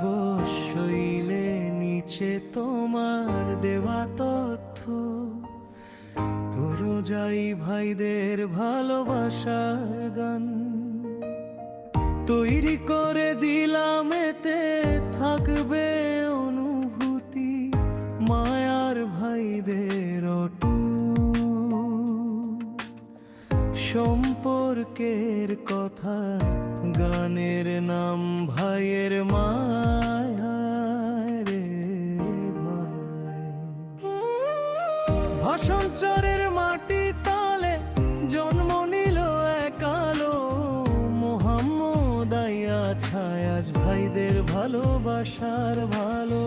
অবশ্যইলে নিচে তোমার দেওয়া তথ্য যাই ভাইদের ভালোবাসার গান তৈরি করে দিলাম, এতে থাকবে অনুভূতি মায়ার ভাইদের সম্পর্কের কথা, গানের নাম ভাইয়ের মায়া রে ভাই। ভাষণচরের মাটি তালে জন্ম নিল এক আলো, মোহাম্মদ আইয়া ছায়াজ ভাইদের ভালোবাসার ভালো।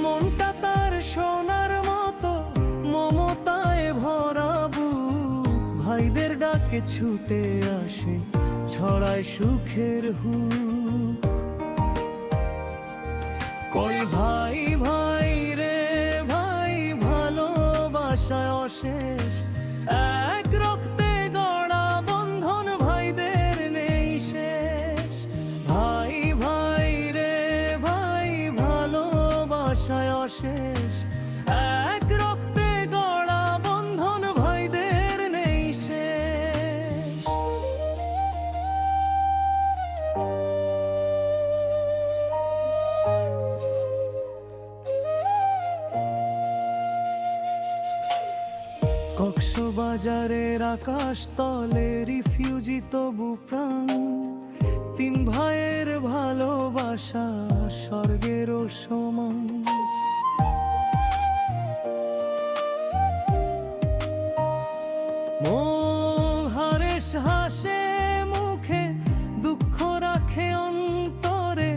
মনটা তার সোনার মতো মমতায় ভরাবু, ভাইদের ডাকে ছুটে আসে ছড়ায় সুখের হু। কই ভাই ভাই রে ভাই, ভালোবাসায় অশেষ এক রক্তে গড়া বন্ধন ভাইদের নেই শেষ। ভাই ভাই রে ভাই, ভালোবাসায় অশেষ এক রক্তে গড়া বন্ধন ভাইদের নেই শেষ। কক্সবাজারের আকাশ তলে রিফিউজি তবু প্রাণ, তিন ভাইয়ের ভালোবাসা স্বর্গেরও সমান। হারেস হাসে মুখে, দুঃখ রাখে অন্তরে,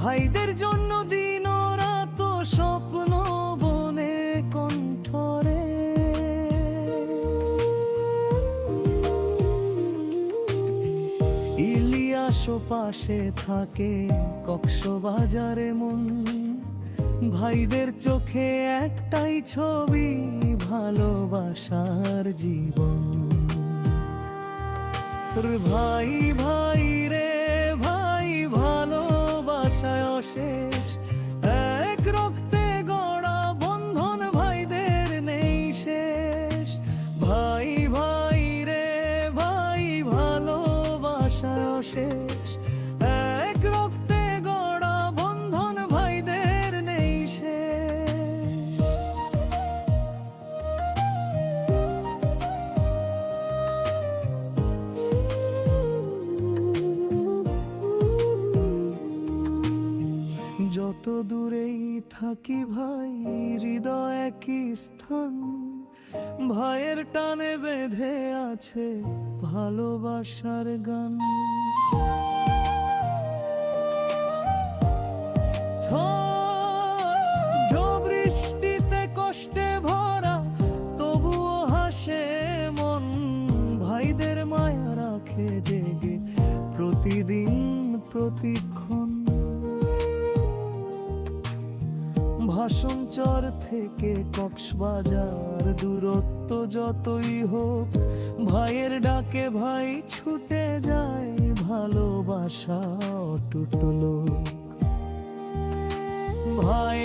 ভাইদের জন্য দিন রাত স্বপ্ন বনে কণ্ঠরে। ইলিয়াসও পাশে থাকে কক্সবাজারে মন, ভাইদের চোখে একটাই ছবি ভালোবাসার জীবন। ভাই ভাই রে ভাই, ভালোবাসায় অশেষ এক রক্তে গড়া বন্ধন ভাইদের নেই শেষ। ভাই ভাই রে ভাই, ভালোবাসায় অশেষ এক রক্তে গড়া বন্ধন ভাইদের নেই শেষ। যত দূরেই থাকি ভাই, হৃদয় একই স্থান, ভাইয়ের টানে বেঁধে আছে ভালোবাসার গান। বৃষ্টিতে কষ্টে ভরা তবুও হাসে মন, ভাইদের মায়া রাখে জেগে প্রতিদিন প্রতিক্ষণ। ভাষণচর থেকে কক্সবাজার দূরত্ব যতই হোক, ভাইয়ের ডাকে ভাই ছুটে যায় ভালোবাসা অটুট লোক। ভাই